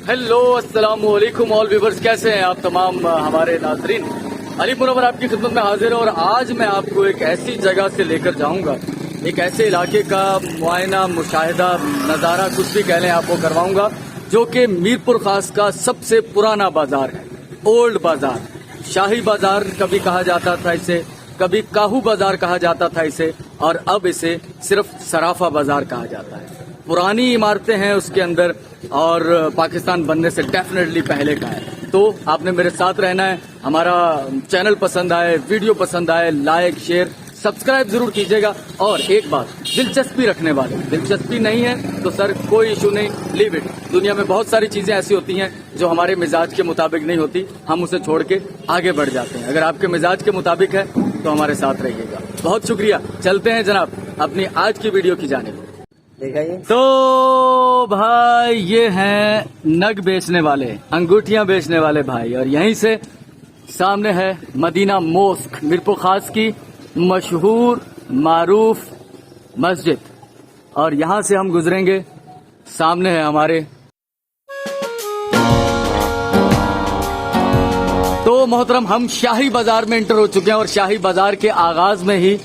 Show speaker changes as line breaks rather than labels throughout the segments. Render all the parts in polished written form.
Hello अस्सलाम वालेकुम all viewers, कैसे हैं आप तमाम हमारे नाजरीन। अली मुनव्वर आपकी खिदमत में हाजिर है और आज मैं आपको एक ऐसी जगह से लेकर जाऊंगा, एक ऐसे इलाके का मुआयना, मुशाहिदा, नज़ारा, कुछ भी कह लें, आपको करवाऊंगा, जो कि मीरपुर खास का सबसे पुराना बाजार है। ओल्ड बाजार, शाही बाजार कभी कहा जाता था इसे, कभी काहू बाजार कहा जाता था इसे, और अब इसे सिर्फ सराफा बाजार कहा जाता है। पुरानी इमारतें हैं उसके अंदर और पाकिस्तान बनने से डेफिनेटली पहले का है। तो आपने मेरे साथ रहना है। हमारा चैनल पसंद आए, वीडियो पसंद आए, लाइक, शेयर, सब्सक्राइब जरूर कीजिएगा। और एक बात, दिलचस्पी रखने वाले, दिलचस्पी नहीं है तो सर कोई इशू नहीं, लीव इट। दुनिया में बहुत सारी चीजें ऐसी होती हैं जो हमारे मिजाज के मुताबिक नहीं होती, हम उसे छोड़ के आगे बढ़ जाते हैं। अगर आपके मिजाज के मुताबिक है तो हमारे साथ रहिएगा। बहुत शुक्रिया। चलते हैं जनाब अपनी आज की वीडियो की जानिब। तो भाई ये हैं नग बेचने वाले, अंगूठियां बेचने वाले भाई, और यहीं से सामने है मदीना मोस्क, मीरपुर खास की मशहूर मारूफ मस्जिद, और यहां से हम गुजरेंगे। सामने है हमारे। तो मोहतरम, हम शाही बाजार में एंटर हो चुके हैं और शाही बाजार के आगाज में ही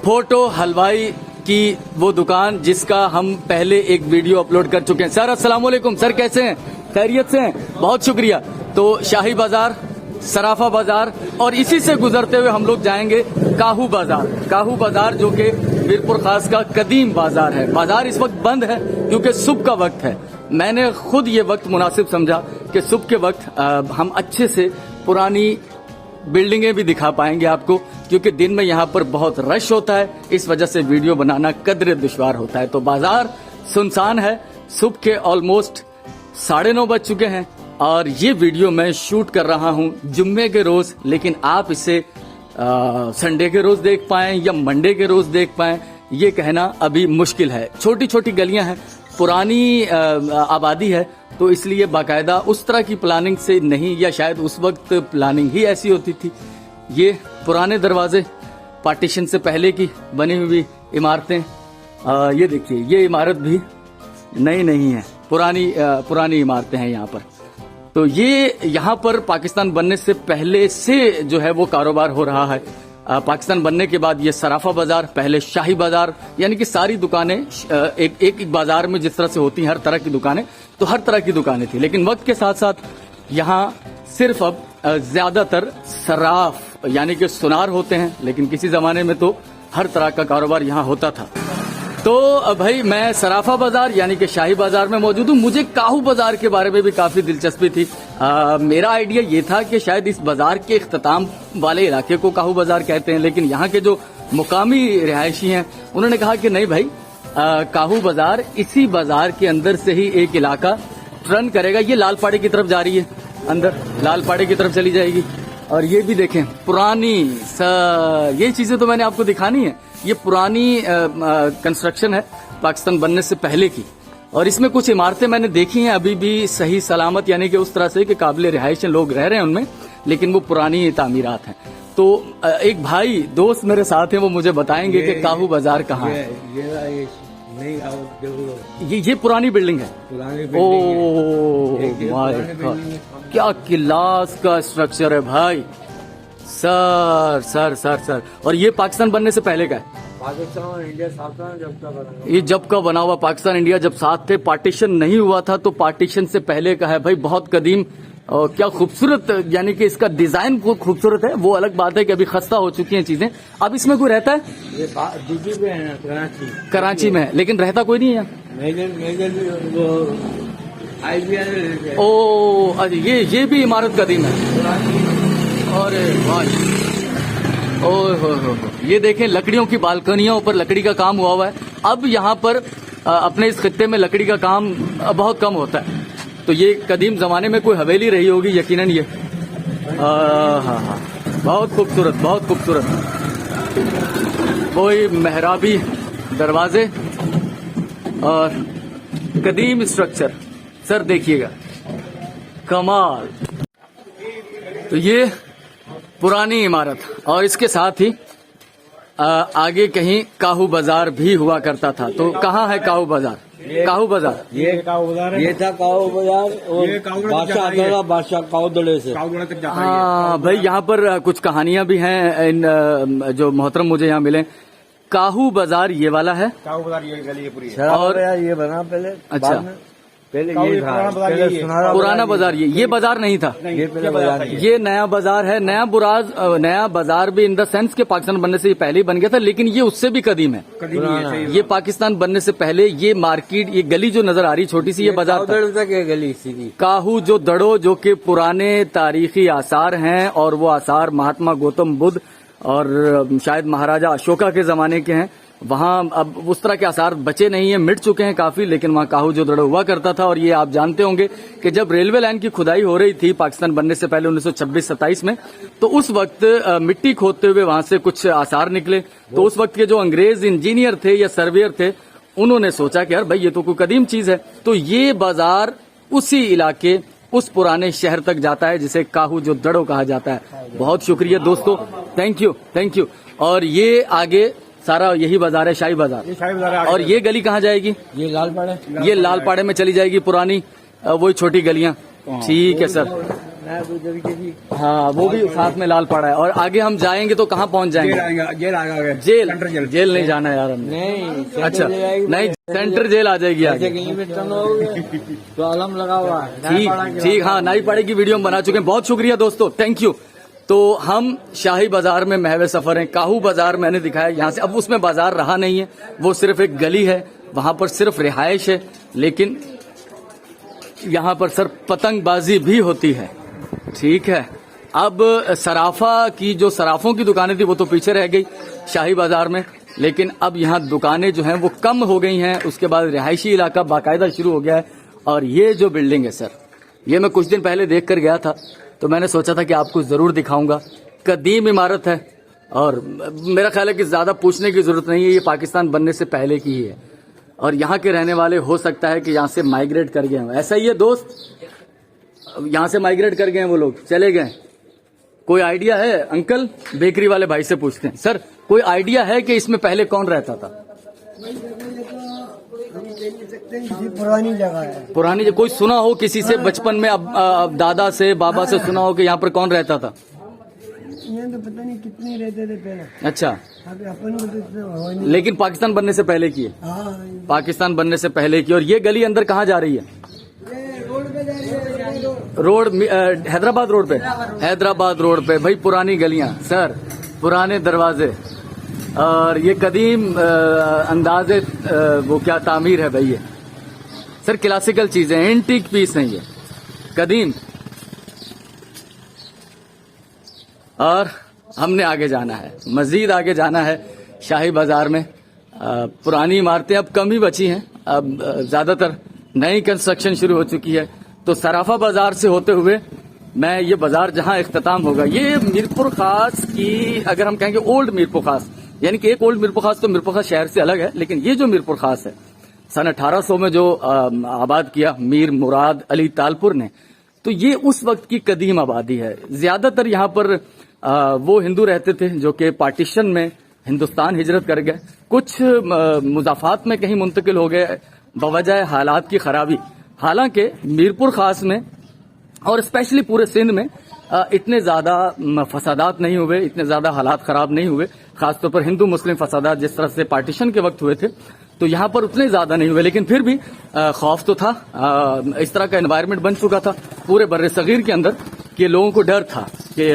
फोटो हलवाई की वो दुकान जिसका हम पहले एक वीडियो अपलोड कर चुके हैं। सर अस्सलाम वालेकुम। सर कैसे हैं? खैरियत से हैं? बहुत शुक्रिया। तो शाही बाजार, सराफा बाजार, और इसी से गुजरते हुए हम लोग जाएंगे काहू बाजार। काहू बाजार जो कि मीरपुर खास का कदीम बाजार है। बाजार इस वक्त बंद है क्योंकि सुबह का वक्त है। मैंने खुद ये वक्त मुनासिब समझा कि सुबह के वक्त हम अच्छे से पुरानी बिल्डिंगें भी दिखा पाएंगे आपको, क्योंकि दिन में यहाँ पर बहुत रश होता है, इस वजह से वीडियो बनाना कदरे दुश्वार होता है। तो बाजार सुनसान है। सुबह के ऑलमोस्ट 9:30 बज चुके हैं और ये वीडियो मैं शूट कर रहा हूँ जुम्मे के रोज, लेकिन आप इसे संडे के रोज देख पाएं या मंडे के रोज देख पाएं, ये कहना अभी मुश्किल है। छोटी छोटी गलियां हैं, पुरानी आबादी है, तो इसलिए बाकायदा उस तरह की प्लानिंग से नहीं, या शायद उस वक्त प्लानिंग ही ऐसी होती थी। ये पुराने दरवाजे, पार्टीशन से पहले की बनी हुई इमारतें, ये देखिए, ये इमारत भी नई नहीं है, पुरानी इमारतें हैं यहाँ पर। तो ये यहाँ पर पाकिस्तान बनने से पहले से जो है वो कारोबार हो रहा है। पाकिस्तान बनने के बाद ये सराफा बाजार, पहले शाही बाजार, यानी कि सारी दुकानें एक बाजार में जिस तरह से होती हैं हर तरह की दुकानें, तो हर तरह की दुकानें थी। लेकिन वक्त के साथ साथ यहाँ सिर्फ अब ज्यादातर सराफ यानी कि सुनार होते हैं, लेकिन किसी जमाने में तो हर तरह का कारोबार यहाँ होता था। तो भाई मैं सराफा बाजार यानी कि शाही बाजार में मौजूद हूँ। मुझे काहू बाजार के बारे में भी काफी दिलचस्पी थी। मेरा आइडिया ये था कि शायद इस बाजार के इख्तिताम वाले इलाके को काहू बाजार कहते हैं, लेकिन यहाँ के जो मुकामी रिहायशी हैं उन्होंने कहा कि नहीं भाई, काहू बाजार, इसी बाजार के अंदर से ही एक इलाका टर्न करेगा। ये लालपाड़े की तरफ जा रही है, अंदर लालपाड़े की तरफ चली जाएगी। और ये भी देखें पुरानी ये चीजें तो मैंने आपको दिखानी है। ये पुरानी कंस्ट्रक्शन है पाकिस्तान बनने से पहले की, और इसमें कुछ इमारतें मैंने देखी हैं अभी भी सही सलामत, यानी कि उस तरह से कि काबिल रिहाइश लोग रह रहे हैं उनमें, लेकिन वो पुरानी तामीरात हैं। तो एक भाई दोस्त मेरे साथ हैं, वो मुझे बताएंगे कि काहू बाजार कहाँ है। ये पुरानी बिल्डिंग है। ओह माय गॉड, क्या क्लास का स्ट्रक्चर है भाई। सर सर सर सर, और ये पाकिस्तान बनने से पहले का है।
पाकिस्तान इंडिया साथ था जब का बना,
ये जब का बना हुआ, पाकिस्तान इंडिया जब साथ थे, पार्टीशन नहीं हुआ था, तो पार्टीशन से पहले का है भाई। बहुत कदीम और क्या खूबसूरत, यानी कि इसका डिजाइन बहुत खूबसूरत है। वो अलग बात है कि अभी खस्ता हो चुकी हैं चीजें। अब इसमें कोई रहता है?
ये दिल्ली में है,
कराची में है, लेकिन रहता कोई नहीं है। ओ अरे ये भी इमारत कदीम है। और ये देखें, लकड़ियों की बालकनियों पर लकड़ी का काम हुआ है। अब यहाँ पर अपने इस खित्ते में लकड़ी का काम बहुत कम होता है, तो ये कदीम जमाने में कोई हवेली रही होगी यकीनन। ये हाँ, बहुत खूबसूरत, बहुत खूबसूरत। वही मेहराबी दरवाजे और कदीम स्ट्रक्चर, सर देखिएगा, कमाल। तो ये पुरानी इमारत, और इसके साथ ही आगे कहीं काहू बाजार भी हुआ करता था। तो कहाँ है काहू बाजार? काहू बाजार।
ये काऊ बाजार है,
ये था काऊ बाजार और
ये काऊ बाजार
बादशाह
आता है।
आता था, बादशाह काऊ दड़े से।
काऊ तक जाता है
हाँ भाई, यहाँ पर कुछ कहानियां भी हैं इन जो मोहतरम मुझे यहाँ मिले। काहू बाजार ये वाला है,
काऊ बाजार ये गली है पूरी।
शराब
और-
बाजार ये बना पहले,
अच्छा।
बाद में पहले
काऊ
ये
ये
था,
पुराना बाजार
पहले
यही है।
सुनारा
पुराना बाजार ये बाजार नहीं था।
नहीं,
ये पहले बाजार
है।
ये नया बाजार है। नया बाजार भी इन द सेंस के पाकिस्तान बनने से ये पहले ही बन गया था, लेकिन ये उससे भी कदीम है।
कभी नहीं है, सही
ये पाकिस्तान बनने से पहले ये मार्केट, ये गली जो नजर आ रही छोटी सी, ये बाजार
काऊ
था।
दड़े तक ये गली सीधी।
काहू जो दड़ो, जो कि पुराने तारीखी आसार हैं, और वो आसार महात्मा गौतम बुद्ध और शायद महाराजा अशोका के जमाने के हैं। वहां अब उस तरह के आसार बचे नहीं है, मिट चुके हैं काफी, लेकिन वहां काहू जो दड़ो हुआ करता था। और ये आप जानते होंगे कि जब रेलवे लाइन की खुदाई हो रही थी पाकिस्तान बनने से पहले 1926-27 में, तो उस वक्त मिट्टी खोदते हुए वहां से कुछ आसार निकले। तो उस वक्त के जो अंग्रेज इंजीनियर थे या सर्वेयर थे, उन्होंने सोचा कि यार भाई ये तो कोई कदीम चीज है। तो ये बाजार उसी इलाके, उस पुराने शहर तक जाता है जिसे काहू जो दड़ो कहा जाता है। बहुत शुक्रिया दोस्तों, थैंक यू। और ये आगे सारा यही बाजार है, शाही बाजार।
ये शाही बाजार है आगे।
और ये गली कहाँ जाएगी?
ये लाल पड़े
ये लालपाड़े में चली जाएगी, पुरानी वही छोटी गलियां। ठीक है सर।
नया कोई तरीके की
हाँ, वो भी साथ में लालपाड़ा है। और आगे हम जाएंगे तो कहाँ पहुंच
जेल
जाएंगे?
आएगा, जेल आएगा आगे। Central
jail
jail.
जेल नहीं जाना यार हमने।
नहीं
अच्छा, नहीं सेंटर जेल आ जाएगी
जैसे
आगे।
कहीं पे टर्न होगे तो आलम लगा हुआ है।
ठीक, हाँ, नाई पाड़े की वीडियो हम बना चुके हैं। बहुत शुक्रिया दोस्तों, थैंक यू। तो हम शाही बाजार में महवे सफर हैं। काहू बाजार मैंने दिखाया यहाँ से, अब उसमें बाजार रहा नहीं है, वो सिर्फ एक गली है, वहां पर सिर्फ रिहायश है। लेकिन यहाँ पर सर पतंगबाजी भी होती है। ठीक है, अब सराफा की जो सराफों की दुकानें थी वो तो पीछे रह गई शाही बाजार में, लेकिन अब यहाँ दुकानें जो हैं वो कम हो गई हैं। उसके बाद रिहायशी इलाका बाकायदा शुरू हो गया है। और ये जो बिल्डिंग है सर, ये मैं कुछ दिन पहले देख कर गया था, तो मैंने सोचा था कि आपको जरूर दिखाऊंगा। कदीम इमारत है और मेरा ख्याल है कि ज्यादा पूछने की जरूरत नहीं है, ये पाकिस्तान बनने से पहले की ही है। और यहाँ के रहने वाले हो सकता है कि यहाँ से माइग्रेट कर गए हों। ऐसा ही है दोस्त, यहाँ से माइग्रेट कर गए हैं वो लोग, चले गए। कोई आइडिया है अंकल? बेकरी वाले भाई से पूछते हैं। सर कोई आइडिया है कि इसमें पहले कौन रहता था?
पुरानी जगह है।
पुरानी जो कोई सुना हो किसी से बचपन में, अब दादा से बाबा से सुना हो कि यहाँ पर कौन रहता था?
यहाँ तो पता नहीं कितने रहते थे पहले।
अच्छा,
अभी अपन को तो इतना हो नहीं।
लेकिन पाकिस्तान बनने से पहले की है।
हाँ,
पाकिस्तान बनने से पहले की। और ये गली अंदर कहाँ जा रही है?
ये रोड पे जा रही है।
रोड हैदराबाद रोड पे। हैदराबाद रोड पे भाई पुरानी गलियां सर, पुराने दरवाजे, और ये कदीम अंदाजे वो क्या तामीर है भाई ये सर, क्लासिकल चीजें, एंटीक पीस नहीं है, कदीम। और हमने आगे जाना है, मजीद आगे जाना है शाही बाजार में। पुरानी इमारतें अब कम ही बची हैं, अब ज्यादातर नई कंस्ट्रक्शन शुरू हो चुकी है। तो सराफा बाजार से होते हुए मैं ये बाजार जहां इख्तिताम होगा, ये मीरपुर खास की, अगर हम कहेंगे ओल्ड मीरपुर खास, यानी कि एक ओल्ड मीरपुर खास तो मीरपुर खास शहर से अलग है, लेकिन ये जो मीरपुर खास है सन 1800 में जो आबाद किया मीर मुराद अली तालपुर ने, तो ये उस वक्त की कदीम आबादी है। ज्यादातर यहाँ पर वो हिंदू रहते थे जो कि पार्टीशन में हिंदुस्तान हिजरत कर गए, कुछ मुजाफात में कहीं मुंतकिल हो गए बवजह हालात की खराबी। हालांकि मीरपुर खास में और स्पेशली पूरे सिंध में इतने ज्यादा फसादात नहीं हुए, इतने ज्यादा हालात खराब नहीं हुए, खासतौर पर हिंदू मुस्लिम फसादात जिस तरह से पार्टीशन के वक्त हुए थे, तो यहाँ पर उतने ज्यादा नहीं हुए। लेकिन फिर भी खौफ तो था, इस तरह का एनवायरनमेंट बन चुका था पूरे बर्रे सगीर के अंदर कि लोगों को डर था कि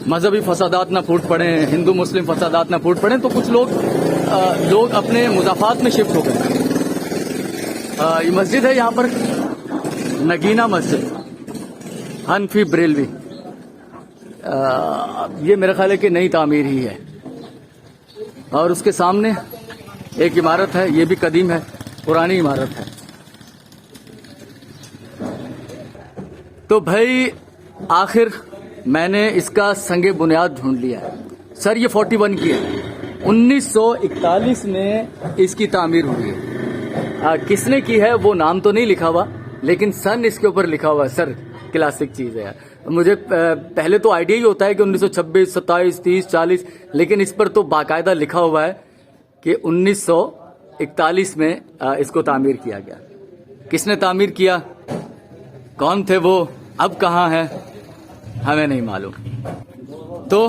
मजहबी फसादात ना फूट पड़े, हिंदू मुस्लिम फसादात ना फूट पड़े। तो कुछ लोग अपने मुजाफात में शिफ्ट हो गए। ये मस्जिद है यहाँ पर, नगीना मस्जिद, हनफी बरेलवी, ये मेरा ख्याल है कि नई तामीर ही है। और उसके सामने एक इमारत है, ये भी कदीम है, पुरानी इमारत है। तो भाई आखिर मैंने इसका संगे बुनियाद ढूंढ लिया है। सर ये 41 की है, 1941 में इसकी तामीर हुई है। किसने की है वो नाम तो नहीं लिखा हुआ, लेकिन सन इसके ऊपर लिखा हुआ है। सर क्लासिक चीज है यार। मुझे पहले तो आइडिया ही होता है कि 1926, 27, 30, 40, लेकिन इस पर तो बाकायदा लिखा हुआ है कि 1941 1941 में इसको तामीर किया गया। किसने तामीर किया, कौन थे वो, अब कहाँ है, हमें नहीं मालूम। तो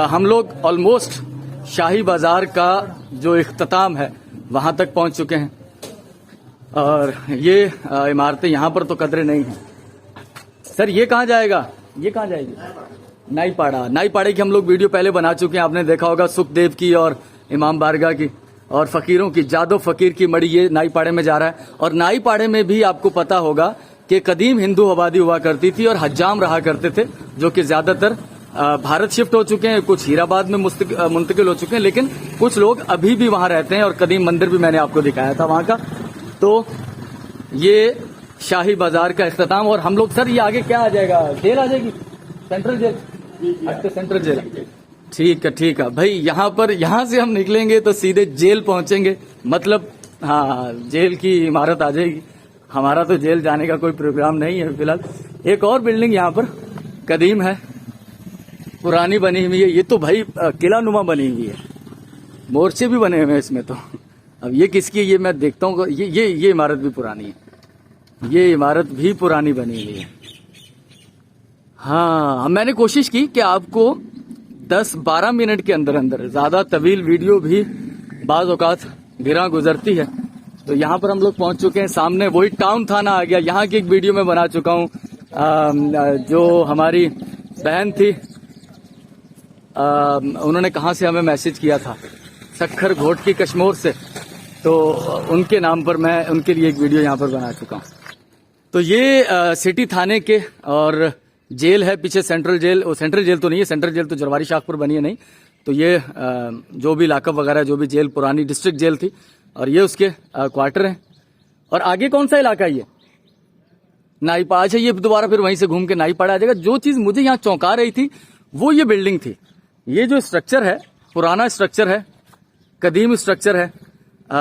हम लोग ऑलमोस्ट शाही बाजार का जो इख्तिताम है वहां तक पहुंच चुके हैं और ये इमारतें यहाँ पर तो कदरे नहीं है। सर ये कहाँ जाएगा, ये कहाँ जाएगी, नाईपाड़ा। नाईपाड़े की हम लोग वीडियो पहले बना चुके हैं, आपने देखा होगा, सुखदेव की और इमाम बारगाह की और फकीरों की, जादव फकीर की मड़ी ये नाईपाड़े में जा रहा है। और नाईपाड़े में भी आपको पता होगा कि कदीम हिंदू आबादी हुआ करती थी और हज्जाम रहा करते थे, जो कि ज्यादातर भारत शिफ्ट हो चुके हैं, कुछ हीराबाद में मुंतकिल हो चुके हैं, लेकिन कुछ लोग अभी भी वहां रहते हैं और कदीम मंदिर भी मैंने आपको दिखाया था वहां का। तो ये शाही बाजार का इख्तिताम। और हम लोग, सर ये आगे क्या आ जाएगा, जेल आ जाएगी, सेंट्रल जेल, अच्छा सेंट्रल जेल, ठीक है भाई। यहाँ से हम निकलेंगे तो सीधे जेल पहुंचेंगे, मतलब हाँ जेल की इमारत आ जाएगी। हमारा तो जेल जाने का कोई प्रोग्राम नहीं है फिलहाल। एक और बिल्डिंग यहाँ पर कदीम है, पुरानी बनी हुई है, ये तो भाई किला नुमा बनी हुई है, मोर्चे भी बने हुए हैं इसमें। तो अब ये किसकी है, ये मैं देखता हूँ। ये इमारत भी पुरानी है, ये इमारत भी पुरानी बनी हुई है। हाँ, मैंने कोशिश की कि आपको 10-12 मिनट के अंदर अंदर, ज्यादा तवील वीडियो भी बाज औकात गिरा गुजरती है। तो यहाँ पर हम लोग पहुंच चुके हैं, सामने वही टाउन थाना आ गया। यहाँ की एक वीडियो में बना चुका हूँ, जो हमारी बहन थी, उन्होंने कहाँ से हमें मैसेज किया था, सखर घोट की कश्मीर से, तो उनके नाम पर मैं उनके लिए एक वीडियो यहाँ पर बना चुका हूँ। तो ये सिटी थाने के और जेल है पीछे, सेंट्रल जेल। वो सेंट्रल जेल तो नहीं है, सेंट्रल जेल तो जरवारी शाख पर बनी है नहीं। तो ये जो भी लाकअप वगैरह, जो भी जेल, पुरानी डिस्ट्रिक्ट जेल थी, और ये उसके क्वार्टर हैं। और आगे कौन सा इलाका है ये, नाईपाड़ा। अच्छा, ये दोबारा फिर वहीं से घूम के नाईपाड़ा आ जाएगा। जो चीज मुझे यहाँ चौंका रही थी वो ये बिल्डिंग थी। ये जो स्ट्रक्चर है, पुराना स्ट्रक्चर है, कदीम स्ट्रक्चर है,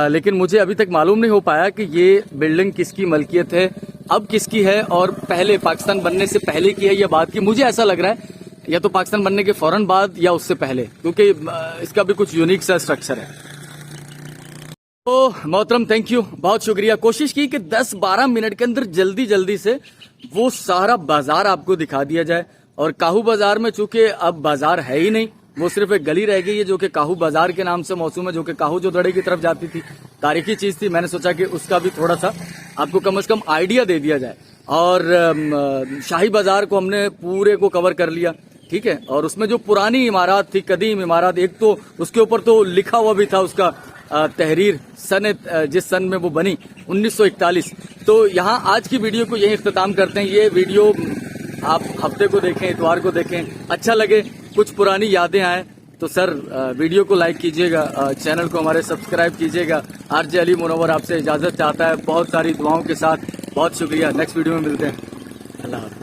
लेकिन मुझे अभी तक मालूम नहीं हो पाया कि ये बिल्डिंग किसकी मलकियत है, अब किसकी है, और पहले पाकिस्तान बनने से पहले की है या बाद की। मुझे ऐसा लग रहा है या तो पाकिस्तान बनने के फौरन बाद या उससे पहले, क्योंकि इसका भी कुछ यूनिक सा स्ट्रक्चर है। तो मोहतरम, थैंक यू, बहुत शुक्रिया। कोशिश की कि 10-12 मिनट के अंदर जल्दी से वो सारा बाजार आपको दिखा दिया जाए। और काहू बाजार में चूंकि अब बाजार है ही नहीं, वो सिर्फ एक गली रह गई है जो कि काहू बाजार के नाम से मौसूम है, जो कि काहू जो दड़े की तरफ जाती थी, तारीखी चीज थी। मैंने सोचा कि उसका भी थोड़ा सा आपको कम से कम आइडिया दे दिया जाए। और शाही बाजार को हमने पूरे को कवर कर लिया, ठीक है। और उसमें जो पुरानी इमारत थी, कदीम इमारत, एक तो उसके ऊपर तो लिखा हुआ भी था उसका तहरीर सन, जिस सन में वो बनी 1941। तो यहाँ आज की वीडियो को यही इख्तिताम करते हैं। ये वीडियो आप हफ्ते को देखें, इतवार को देखें, अच्छा लगे, कुछ पुरानी यादें आए तो सर वीडियो को लाइक कीजिएगा, चैनल को हमारे सब्सक्राइब कीजिएगा। आरजे अली मुनव्वर आपसे इजाजत चाहता है, बहुत सारी दुआओं के साथ। बहुत शुक्रिया, नेक्स्ट वीडियो में मिलते हैं, अल्लाह हाफ़िज़।